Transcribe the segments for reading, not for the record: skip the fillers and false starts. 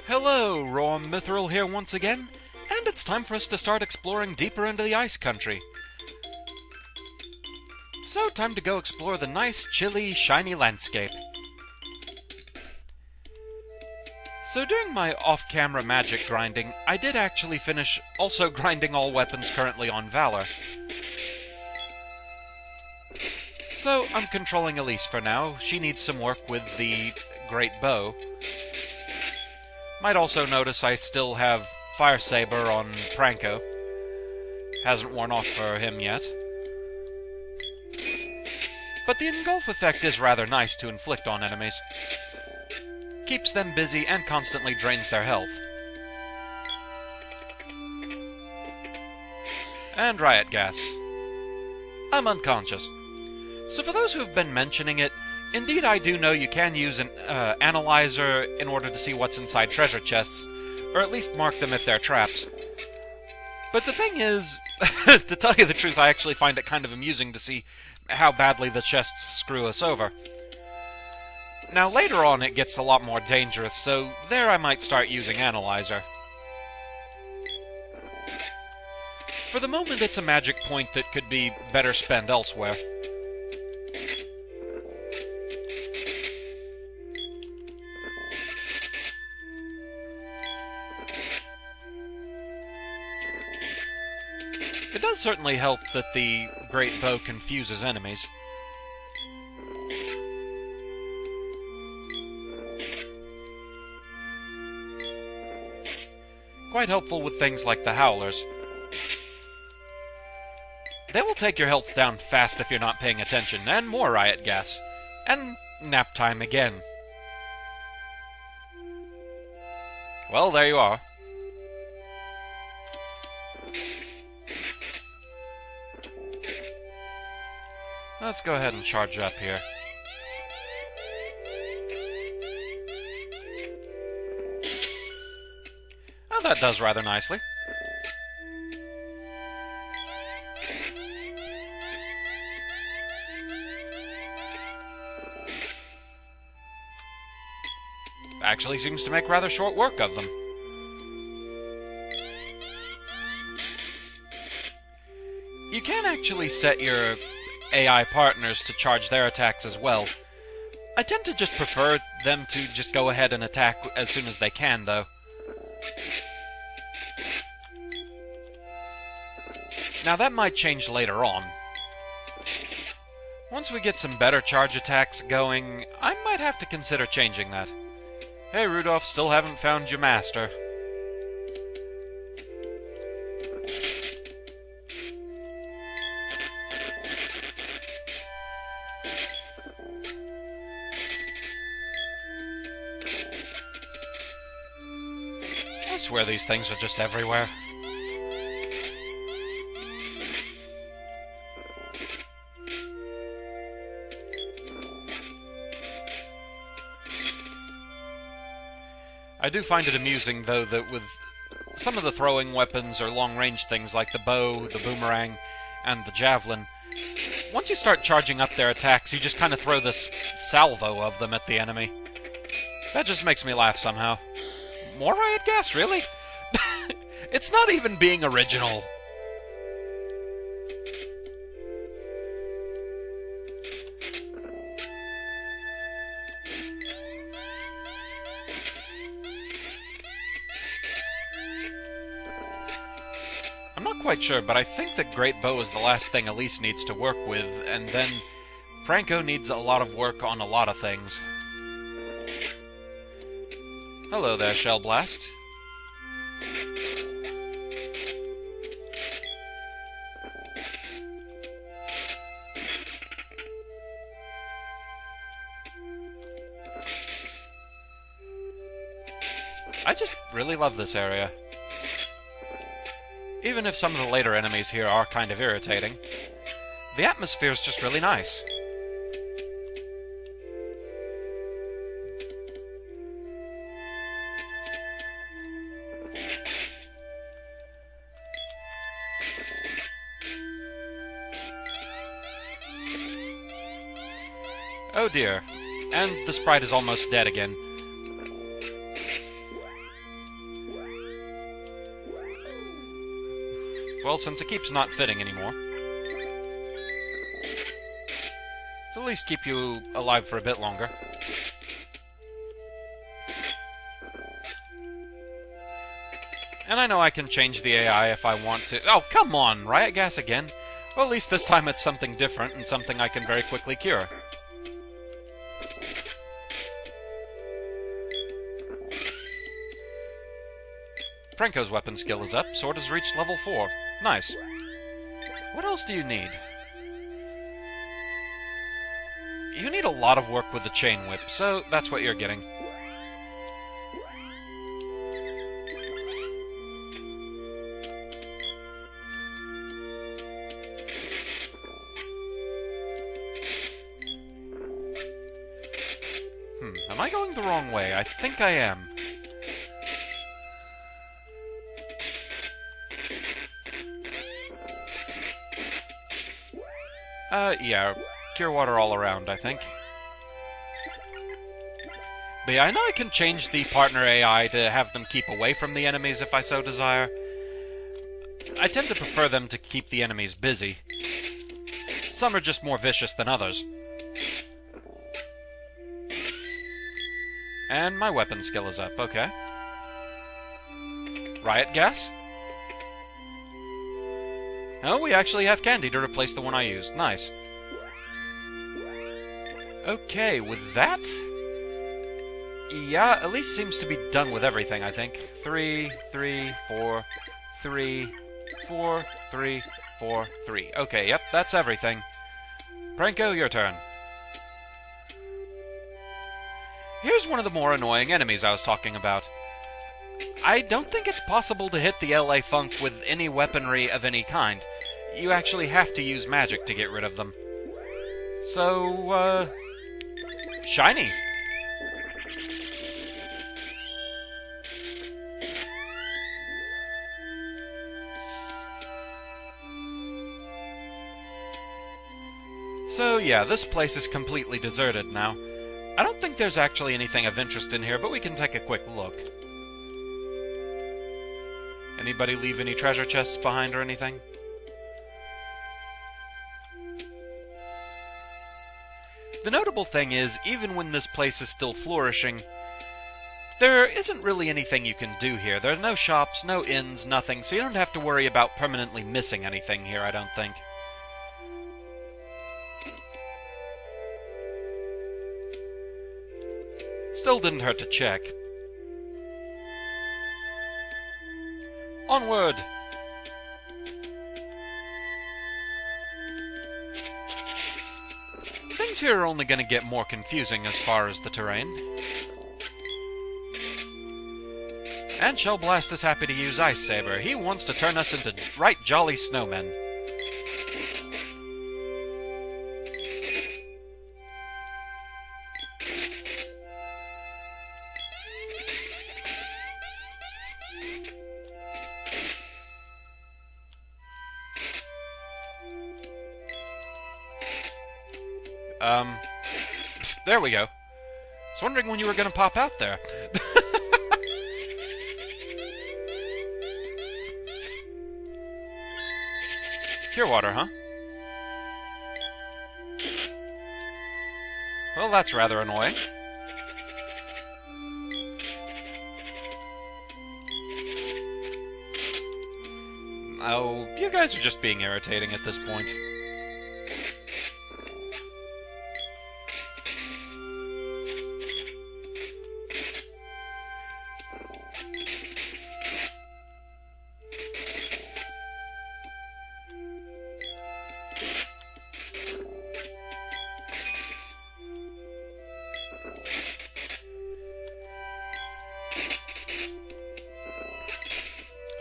Hello, Rom Mithril here once again, and it's time for us to start exploring deeper into the ice country. So, time to go explore the nice, chilly, shiny landscape. So during my off-camera magic grinding, I did actually finish also grinding all weapons currently on Valor. So I'm controlling Elise for now. She needs some work with the Great Bow. Might also notice I still have Fire Saber on Pranko. Hasn't worn off for him yet. But the engulf effect is rather nice to inflict on enemies. Keeps them busy and constantly drains their health. And riot gas. I'm unconscious. So for those who have been mentioning it, indeed I do know you can use an analyzer in order to see what's inside treasure chests, or at least mark them if they're traps. But the thing is, to tell you the truth, I actually find it kind of amusing to see how badly the chests screw us over. Now later on it gets a lot more dangerous, so there I might start using analyzer. For the moment it's a magic point that could be better spent elsewhere. It does certainly help that the Great Bow confuses enemies. Quite helpful with things like the Howlers. They will take your health down fast if you're not paying attention, and more riot gas. And nap time again. Well, there you are. Let's go ahead and charge up here. Oh, that does rather nicely. Actually seems to make rather short work of them. You can actually set your AI partners to charge their attacks as well. I tend to just prefer them to just go ahead and attack as soon as they can, though. Now that might change later on. Once we get some better charge attacks going, I might have to consider changing that. Hey Rudolph, still haven't found your master. I swear these things are just everywhere. I do find it amusing, though, that with some of the throwing weapons or long-range things like the bow, the boomerang, and the javelin, once you start charging up their attacks, you just kind of throw this salvo of them at the enemy. That just makes me laugh somehow. More riot gas, really? It's not even being original. I'm not quite sure, but I think the Great Bow is the last thing Elise needs to work with, and then Pranko needs a lot of work on a lot of things. Hello there, Shell Blast. I just really love this area. Even if some of the later enemies here are kind of irritating, the atmosphere is just really nice. Oh dear. And the sprite is almost dead again. Well, since it keeps not fitting anymore. So at least keep you alive for a bit longer. And I know I can change the AI if I want to. Oh, come on! Riot gas again? Well, at least this time it's something different and something I can very quickly cure. Franco's weapon skill is up. Sword has reached level 4. Nice. What else do you need? You need a lot of work with the chain whip, so that's what you're getting. Am I going the wrong way? I think I am. Yeah. Cure water all around, I think. But yeah, I know I can change the partner AI to have them keep away from the enemies if I so desire. I tend to prefer them to keep the enemies busy. Some are just more vicious than others. And my weapon skill is up, okay. Riot gas? Oh, we actually have candy to replace the one I used. Nice. Okay, with that... yeah, at least seems to be done with everything, I think. 3, 3, 4, 3, 4, 3, 4, 3. Okay, yep, that's everything. Pranko, your turn. Here's one of the more annoying enemies I was talking about. I don't think it's possible to hit the LA Funk with any weaponry of any kind. You actually have to use magic to get rid of them. So, shiny. So yeah, this place is completely deserted now. I don't think there's actually anything of interest in here, but we can take a quick look. Anybody leave any treasure chests behind or anything? The notable thing is, even when this place is still flourishing, there isn't really anything you can do here. There are no shops, no inns, nothing, so you don't have to worry about permanently missing anything here, I don't think. Still didn't hurt to check. Onward! Things here are only going to get more confusing as far as the terrain. And Shellblast is happy to use Ice Saber. He wants to turn us into right jolly snowmen. There we go. I was wondering when you were going to pop out there. Cure water, huh? Well, that's rather annoying. Oh, you guys are just being irritating at this point.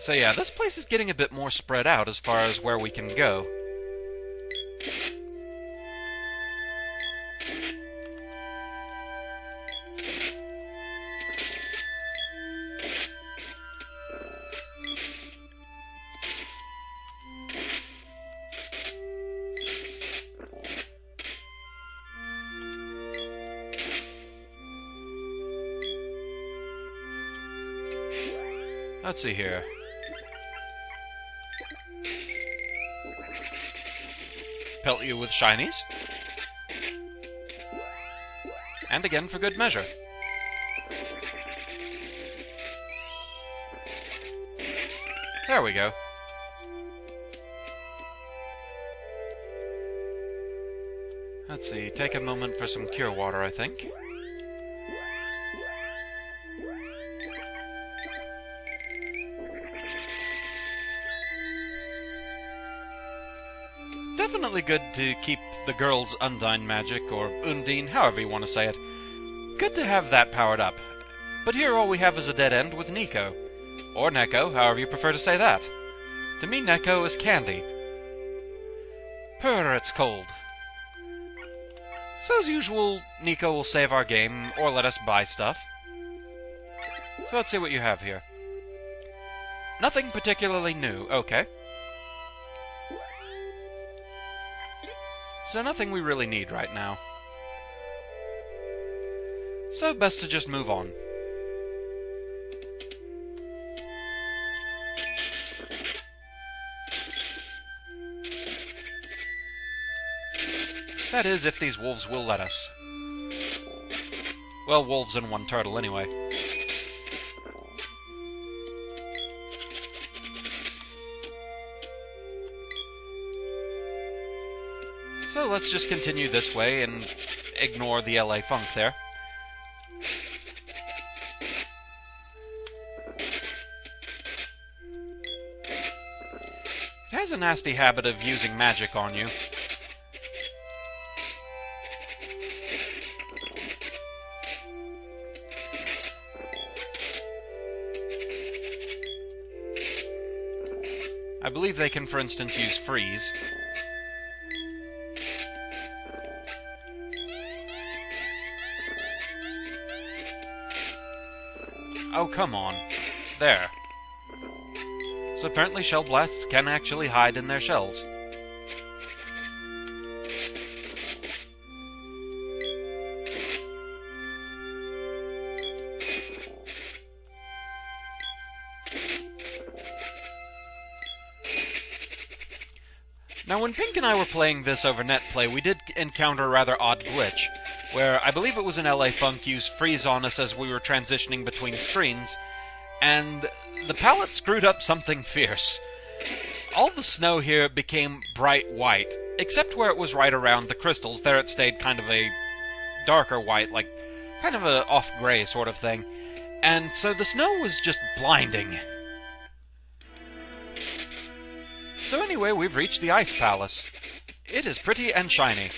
So yeah, this place is getting a bit more spread out as far as where we can go. Let's see here. pelt you with shinies. And again for good measure. There we go. Let's see, take a moment for some cure water, I think. Definitely good to keep the girl's Undyne magic, or Undine, however you want to say it. Good to have that powered up. But here all we have is a dead end with Nico. Or Neko, however you prefer to say that. To me, Neko is candy. Purr, it's cold. So as usual, Nico will save our game, or let us buy stuff. So let's see what you have here. Nothing particularly new, okay. So nothing we really need right now. So best to just move on. That is, if these wolves will let us. Well, wolves and one turtle, anyway. So let's just continue this way and ignore the LA Funk there. It has a nasty habit of using magic on you. I believe they can, for instance, use freeze. Oh, come on. There. So apparently Shell Blasts can actually hide in their shells. Now, when Pink and I were playing this over NetPlay, we did encounter a rather odd glitch, where I believe it was an LA Funk used freeze on us as we were transitioning between screens, and the palette screwed up something fierce. All the snow here became bright white, except where it was right around the crystals. There it stayed kind of a darker white, like kind of a off-gray sort of thing. And so the snow was just blinding. So anyway, we've reached the Ice Palace. It is pretty and shiny.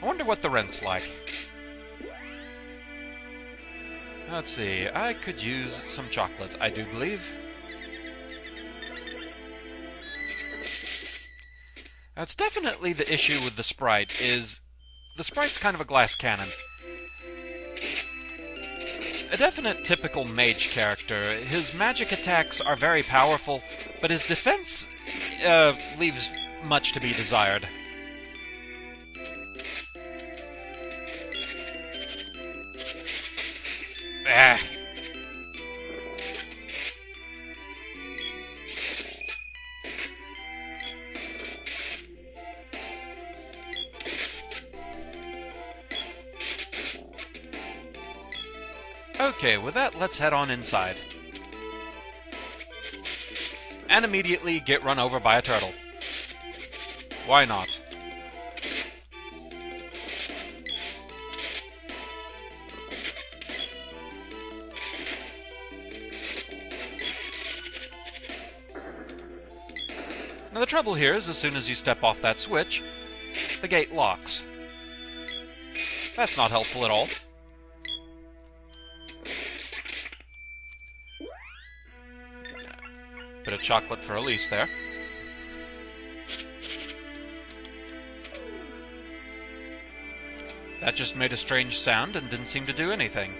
I wonder what the rent's like. Let's see, I could use some chocolate, I do believe. That's definitely the issue with the sprite, is the sprite's kind of a glass cannon. A definite typical mage character. His magic attacks are very powerful, but his defense leaves much to be desired. Ah. Okay, with that, let's head on inside. And immediately get run over by a turtle. Why not? Now the trouble here is, as soon as you step off that switch, the gate locks. That's not helpful at all. Bit of chocolate for Elise there. That just made a strange sound and didn't seem to do anything.